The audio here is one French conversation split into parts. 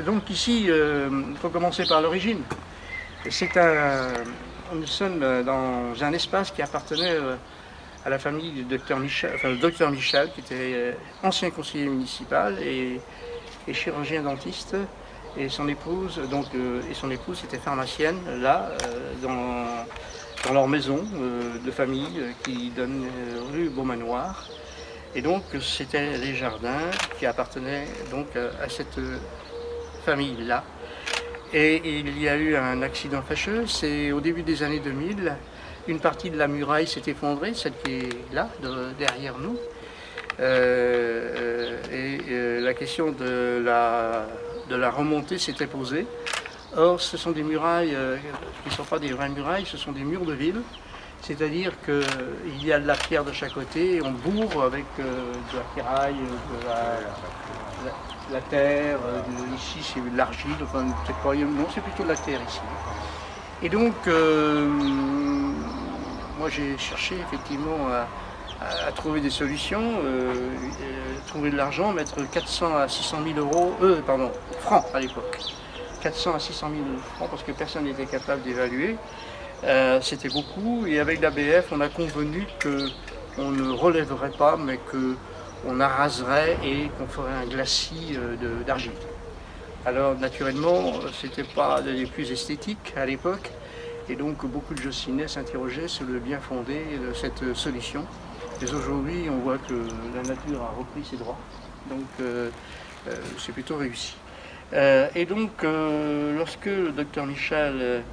Donc ici, il faut commencer par l'origine. Nous sommes dans un espace qui appartenait à la famille du docteur Michel, enfin le docteur Michel, qui était ancien conseiller municipal et chirurgien dentiste, et son épouse, était pharmacienne là, dans leur maison de famille qui donne rue Beaumanoir. Et donc c'était les jardins qui appartenaient donc à cette famille-là. Et il y a eu un accident fâcheux, c'est au début des années 2000, une partie de la muraille s'est effondrée, celle qui est là, derrière nous. La question de la remontée s'était posée. Or, ce sont des murailles qui ne sont pas des vraies murailles, ce sont des murs de ville. C'est-à-dire qu'il y a de la pierre de chaque côté, et on bourre avec de la ferraille, de la terre, ici c'est de l'argile, enfin peut-être pas, non c'est plutôt de la terre ici. Et donc, moi j'ai cherché effectivement à trouver des solutions, trouver de l'argent, mettre 400 à 600 000 francs à l'époque. 400 à 600 000 francs parce que personne n'était capable d'évaluer. C'était beaucoup et avec l'ABF on a convenu qu'on ne relèverait pas mais qu'on araserait et qu'on ferait un glacis d'argile. Alors naturellement c'était pas des plus esthétiques à l'époque et donc beaucoup de Jossinais s'interrogeaient sur le bien fondé de cette solution. Mais aujourd'hui on voit que la nature a repris ses droits, donc c'est plutôt réussi. Et donc lorsque le docteur Michel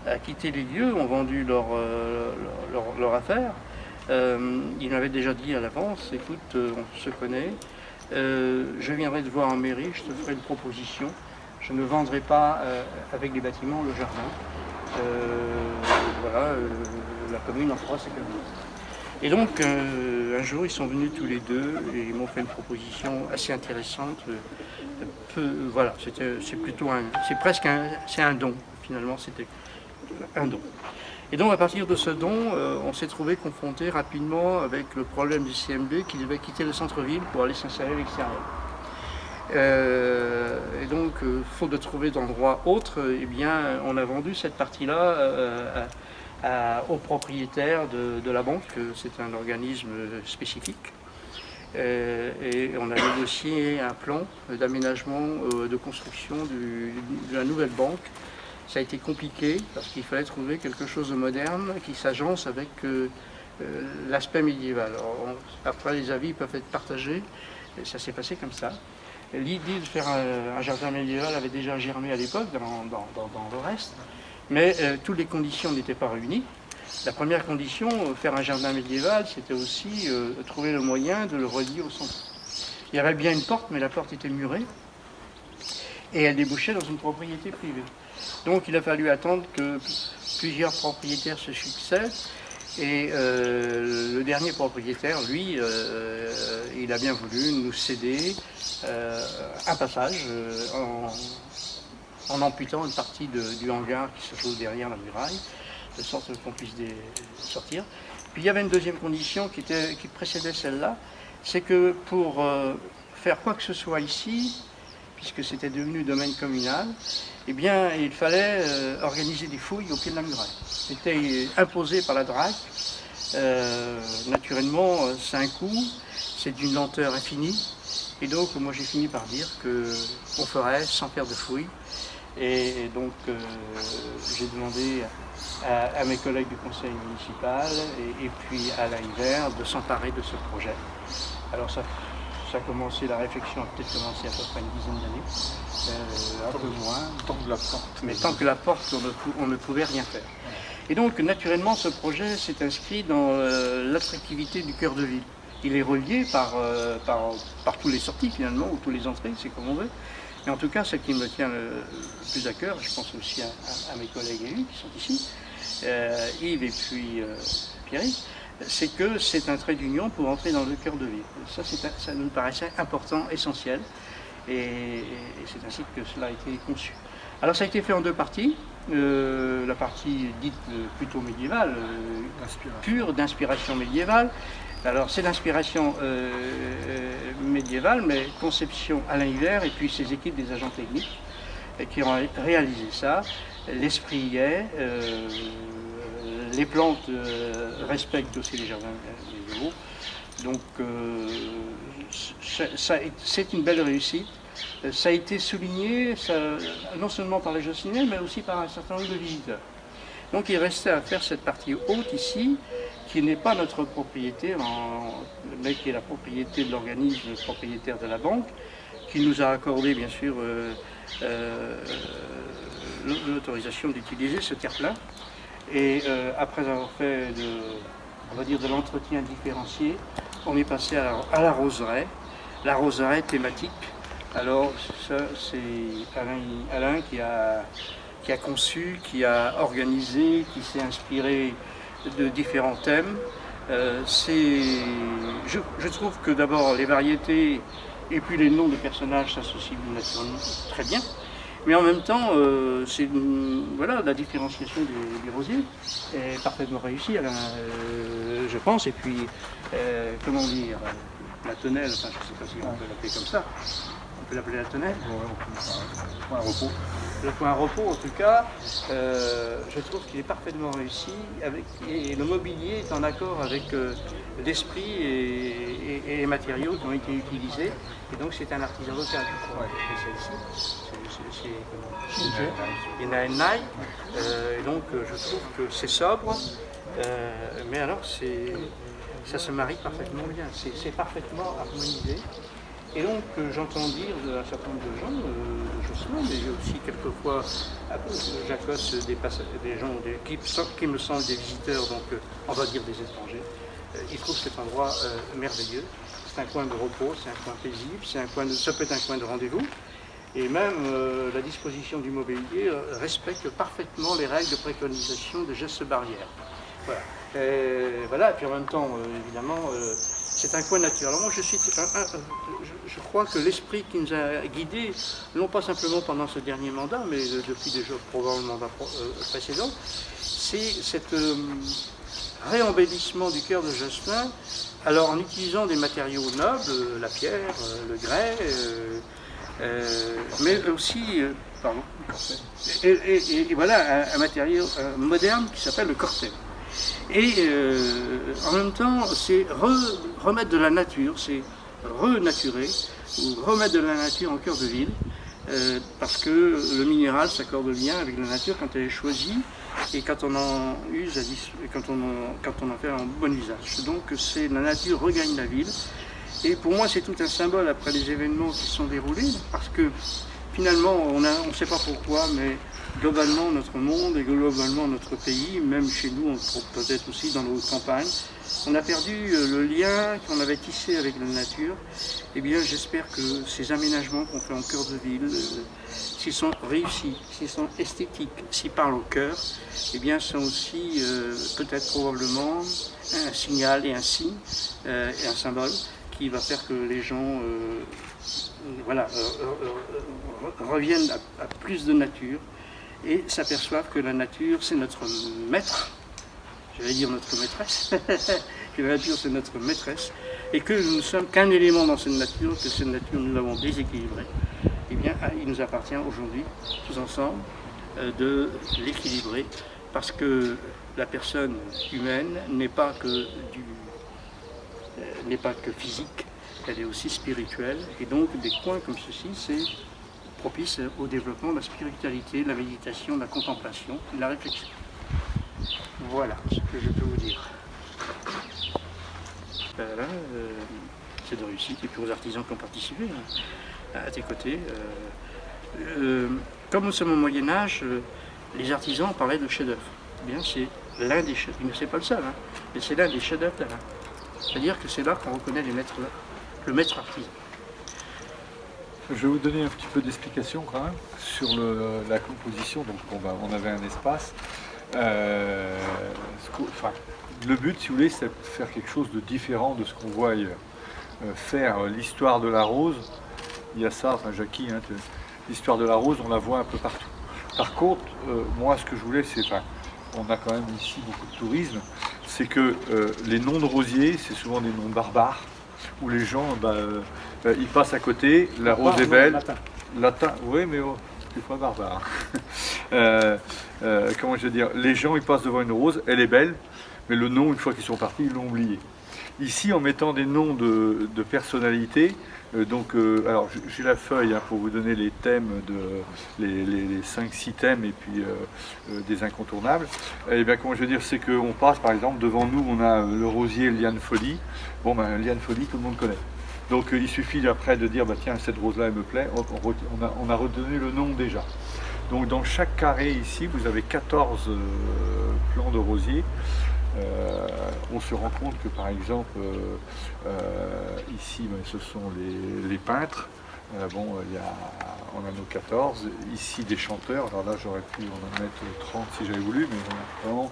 a quitté les lieux, ont vendu leur affaire. Il m'avait déjà dit à l'avance, écoute, on se connaît, je viendrai te voir en mairie, je te ferai une proposition, je ne vendrai pas avec les bâtiments le jardin. La commune en fera ce qu'elle veut. Et donc, un jour, ils sont venus tous les deux et ils m'ont fait une proposition assez intéressante. C'est un don, finalement, c'était un don. Et donc à partir de ce don, on s'est trouvé confronté rapidement avec le problème du CMB qui devait quitter le centre-ville pour aller s'installer à l'extérieur. Et donc, faute de trouver d'endroit autre, eh bien, on a vendu cette partie-là au propriétaire de la banque, c'est un organisme spécifique. Et on a négocié un plan d'aménagement, de construction de la nouvelle banque. Ça a été compliqué parce qu'il fallait trouver quelque chose de moderne qui s'agence avec l'aspect médiéval. Alors, après, les avis peuvent être partagés, et ça s'est passé comme ça. L'idée de faire un jardin médiéval avait déjà germé à l'époque dans le reste, mais toutes les conditions n'étaient pas réunies. La première condition, faire un jardin médiéval, c'était aussi trouver le moyen de le relier au centre. Il y avait bien une porte, mais la porte était murée, et elle débouchait dans une propriété privée. Donc il a fallu attendre que plusieurs propriétaires se succèdent et le dernier propriétaire, lui, il a bien voulu nous céder un passage en amputant une partie du hangar qui se trouve derrière la muraille, de sorte qu'on puisse sortir. Puis il y avait une deuxième condition qui précédait celle-là, c'est que pour faire quoi que ce soit ici, puisque c'était devenu domaine communal, eh bien, il fallait organiser des fouilles au pied de la muraille. C'était imposé par la DRAC. Naturellement, c'est un coût, c'est d'une lenteur infinie. Et donc, moi, j'ai fini par dire qu'on ferait sans faire de fouilles. Et donc, j'ai demandé à mes collègues du conseil municipal et puis à l'AIVER de s'emparer de ce projet. Alors, ça a commencé, la réflexion a peut-être commencé à peu près une dizaine d'années, un peu moins. Tant que la porte. Mais tant que la porte, on ne pouvait rien faire. Et donc, naturellement, ce projet s'est inscrit dans l'attractivité du cœur de ville. Il est relié par tous les sorties, finalement, ou tous les entrées, c'est comme on veut. Mais en tout cas, ce qui me tient le plus à cœur, je pense aussi à mes collègues élus qui sont ici, Yves et puis Pierrick, c'est que c'est un trait d'union pour entrer dans le cœur de ville. Ça nous paraissait important, essentiel, et c'est ainsi que cela a été conçu. Alors ça a été fait en deux parties. La partie dite plutôt médiévale, pure, d'inspiration médiévale. Alors c'est l'inspiration médiévale, mais conception Alain Hiver et puis ses équipes des agents techniques. qui ont réalisé ça. L'esprit y est, les plantes respectent aussi les jardins médiévaux. Donc c'est une belle réussite. Ça a été souligné non seulement par les Josseliniens, mais aussi par un certain nombre de visiteurs. Donc il restait à faire cette partie haute ici, qui n'est pas notre propriété, mais qui est la propriété de l'organisme propriétaire de la banque, qui nous a accordé bien sûr l'autorisation d'utiliser ce terre-plein. Et après avoir fait on va dire de l'entretien différencié, on est passé à la roseraie thématique. Alors ça c'est Alain qui a conçu, qui a organisé, qui s'est inspiré de différents thèmes. Je trouve que d'abord les variétés et puis les noms de personnages s'associent naturellement très bien. Mais en même temps, voilà, la différenciation des rosiers est parfaitement réussie, je pense. Et puis, comment dire, la tonnelle, enfin, je ne sais pas si on peut l'appeler comme ça. On peut l'appeler la tonnelle. Le point à repos. Le point à repos, en tout cas, je trouve qu'il est parfaitement réussi. Et le mobilier est en accord avec l'esprit et les matériaux qui ont été utilisés. Et donc, c'est un artisan local. C'est Naenai, et donc je trouve que c'est sobre, mais alors ça se marie parfaitement bien, c'est parfaitement harmonisé. Et donc j'entends dire d'un certain nombre de gens, de Josselin, mais aussi quelquefois j'accoste des gens qui me semblent des visiteurs, donc on va dire des étrangers. Ils trouvent cet endroit merveilleux. C'est un coin de repos, c'est un coin paisible, ça peut être un coin de rendez-vous. Et même la disposition du mobilier respecte parfaitement les règles de préconisation de gestes barrières. Voilà. Voilà. Et puis en même temps, évidemment, c'est un coin naturel. Alors moi, je crois que l'esprit qui nous a guidés, non pas simplement pendant ce dernier mandat, mais depuis déjà probablement le mandat précédent, c'est cet réembellissement du cœur de Josselin, alors en utilisant des matériaux nobles, la pierre, le grès, mais aussi, et voilà un matériau moderne qui s'appelle le cortem. Et en même temps, c'est remettre de la nature, c'est renaturer, ou remettre de la nature en cœur de ville, parce que le minéral s'accorde bien avec la nature quand elle est choisie et quand on en use, quand on en fait un bon usage. Donc c'est la nature regagne la ville. Et pour moi, c'est tout un symbole après les événements qui se sont déroulés, parce que finalement, on ne sait pas pourquoi, mais globalement, notre monde et globalement notre pays, même chez nous, peut-être aussi dans nos campagnes, on a perdu le lien qu'on avait tissé avec la nature. Eh bien, j'espère que ces aménagements qu'on fait en cœur de ville, s'ils sont réussis, s'ils sont esthétiques, s'ils parlent au cœur, eh bien, sont aussi peut-être probablement un signal et un signe et un symbole qui va faire que les gens reviennent à plus de nature et s'aperçoivent que la nature c'est notre maître, j'allais dire notre maîtresse, que la nature c'est notre maîtresse et que nous ne sommes qu'un élément dans cette nature, que cette nature nous l'avons déséquilibrée. Eh bien, il nous appartient aujourd'hui, tous ensemble, de l'équilibrer parce que la personne humaine n'est pas que physique, elle est aussi spirituelle, et donc des coins comme ceci, c'est propice au développement de la spiritualité, de la méditation, de la contemplation, de la réflexion. Voilà ce que je peux vous dire. Là, c'est de réussite, et puis aux artisans qui ont participé à tes côtés. Comme nous sommes au Moyen-Âge, les artisans parlaient de chef-d'œuvre. Eh bien, c'est l'un des chefs-d'œuvre, mais c'est pas le seul, mais c'est l'un des chefs-d'œuvre d'Alain. C'est-à-dire que c'est là qu'on reconnaît le maître artisan. Je vais vous donner un petit peu d'explication quand même sur la composition. Donc on avait un espace. Le but, si vous voulez, c'est de faire quelque chose de différent de ce qu'on voit ailleurs. Faire l'histoire de la rose, il y a ça, Jackie, l'histoire de la rose, on la voit un peu partout. Par contre, moi ce que je voulais, c'est, on a quand même ici beaucoup de tourisme, c'est que les noms de rosiers, c'est souvent des noms barbares, où les gens, ils passent à côté, la rose est belle. Latin, oui, mais quelquefois barbare. Comment je veux dire, les gens ils passent devant une rose, elle est belle, mais le nom, une fois qu'ils sont partis, ils l'ont oublié. Ici, en mettant des noms de personnalités, alors j'ai la feuille hein, pour vous donner les thèmes, les 5-6 thèmes et puis des incontournables. Et bien, comment je veux dire, c'est qu'on passe par exemple devant nous, on a le rosier Liane Folie. Bon, ben Liane Folie, tout le monde connaît. Donc il suffit après de dire, bah, tiens, cette rose-là, elle me plaît, on a redonné le nom déjà. Donc dans chaque carré ici, vous avez 14 plants de rosiers. On se rend compte que par exemple ici ce sont les peintres, on a nos 14, ici des chanteurs, alors là j'aurais pu en mettre 30 si j'avais voulu, mais on a vraiment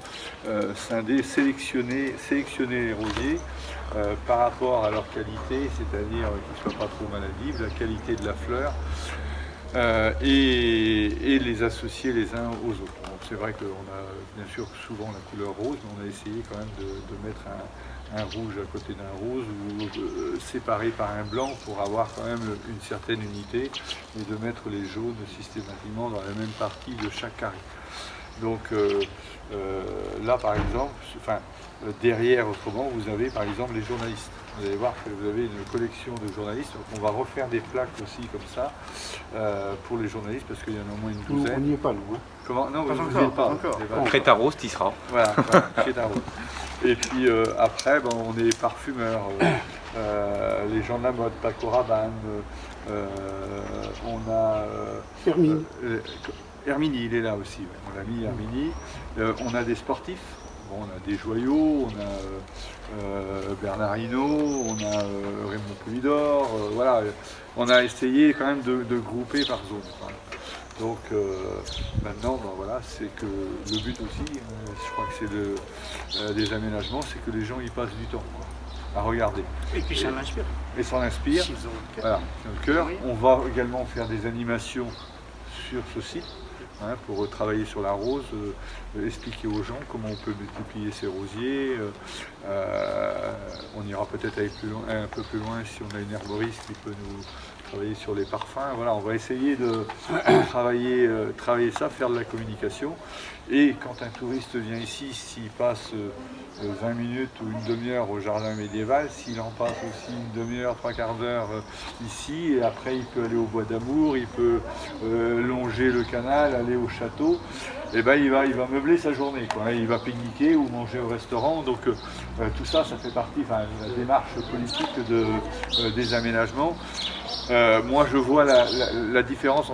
scindé, sélectionné les rosiers par rapport à leur qualité, c'est-à-dire qu'ils ne soient pas trop maladives, la qualité de la fleur. Et les associer les uns aux autres. C'est vrai qu'on a bien sûr souvent la couleur rose, mais on a essayé quand même de mettre un rouge à côté d'un rose ou séparé par un blanc pour avoir quand même une certaine unité et de mettre les jaunes systématiquement dans la même partie de chaque carré. Donc là par exemple, derrière autrement, vous avez par exemple les journalistes. Vous allez voir que vous avez une collection de journalistes. Donc on va refaire des plaques aussi comme ça pour les journalistes parce qu'il y en a au moins une douzaine. On n'y est pas, nous. Hein. Comment? Non, vous n'y êtes pas encore. Crétaros, tu y seras. Voilà, Crétaros. Et puis après, on est parfumeurs, les gens de la mode, Paco Rabanne, on a... Hermine. Hermini, il est là aussi, on l'a mis Hermini. On a des sportifs. On a des joyaux, on a Bernard Hinault, on a Raymond Poulidor, voilà. On a essayé quand même de grouper par zone. Voilà. Donc maintenant, voilà, c'est que le but aussi, je crois que c'est des aménagements, c'est que les gens y passent du temps, quoi, à regarder. Et puis ça m'inspire. Et ça inspire. Voilà, le cœur. On va également faire des animations sur ce site. Hein, pour travailler sur la rose, expliquer aux gens comment on peut multiplier ces rosiers. On ira peut-être un peu plus loin si on a une herboriste qui peut nous travailler sur les parfums. Voilà, on va essayer de travailler ça, faire de la communication. Et quand un touriste vient ici, s'il passe 20 minutes ou une demi-heure au jardin médiéval, s'il en passe aussi une demi-heure, 3/4 d'heure ici, et après il peut aller au bois d'amour, il peut longer le canal, aller au château, et ben il va meubler sa journée, quoi. Il va pique-niquer ou manger au restaurant. Donc tout ça, ça fait partie de la démarche politique des aménagements. Moi je vois la différence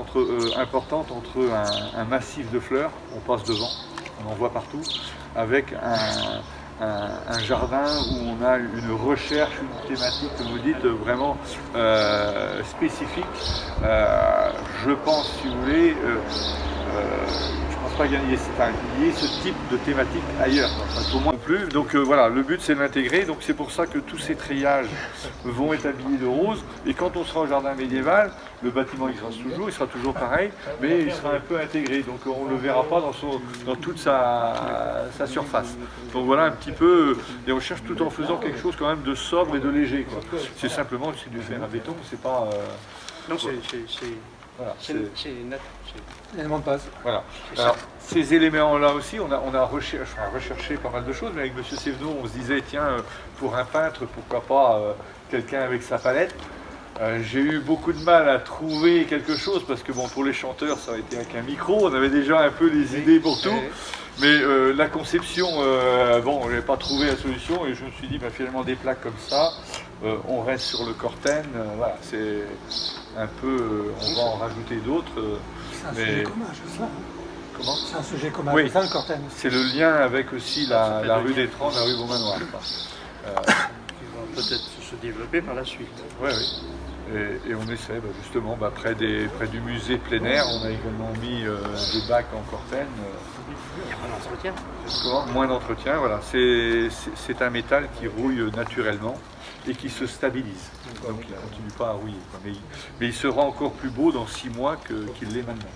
importante entre un massif de fleurs, on passe devant, on en voit partout, avec un jardin où on a une recherche, une thématique, comme vous dites, vraiment spécifique. Je pense, si vous voulez, je pense pas qu'il y ait ce type de thématique ailleurs, au moins non plus. Donc voilà, le but c'est de l'intégrer, donc c'est pour ça que tous ces triages vont être habillés de rose, et quand on sera au jardin médiéval, le bâtiment il sera toujours pareil, mais il sera un peu intégré, donc on ne le verra pas dans toute sa surface. Donc voilà un petit peu les recherches, tout en faisant quelque chose quand même de sobre et de léger, quoi. C'est simplement du fer à béton, c'est pas... Non, Voilà, c'est net. Élément de base. Voilà. Alors, ces éléments-là aussi, on a recherché pas mal de choses, mais avec M. Sévenot, on se disait, tiens, pour un peintre, pourquoi pas quelqu'un avec sa palette. J'ai eu beaucoup de mal à trouver quelque chose, parce que bon, pour les chanteurs, ça aurait été avec un micro, on avait déjà un peu les idées pour tout. Mais la conception, on n'avait pas trouvé la solution, et je me suis dit, finalement, des plaques comme ça, on reste sur le Corten, voilà, c'est un peu, on va en rajouter d'autres. C'est un sujet commun, je sais. Comment? C'est un sujet commun, oui, ça, le Corten. C'est le lien avec aussi la rue des Trans, la rue Beaumanoir. Qui va peut-être se développer par la suite. Oui, oui. Et on essaie justement près du musée plein air, on a également mis des bacs en Corten. Il y a moins d'entretien. Moins d'entretien, voilà. C'est un métal qui rouille naturellement et qui se stabilise. Donc il ne continue pas à rouiller. Mais il sera encore plus beau dans 6 mois qu'il l'est maintenant.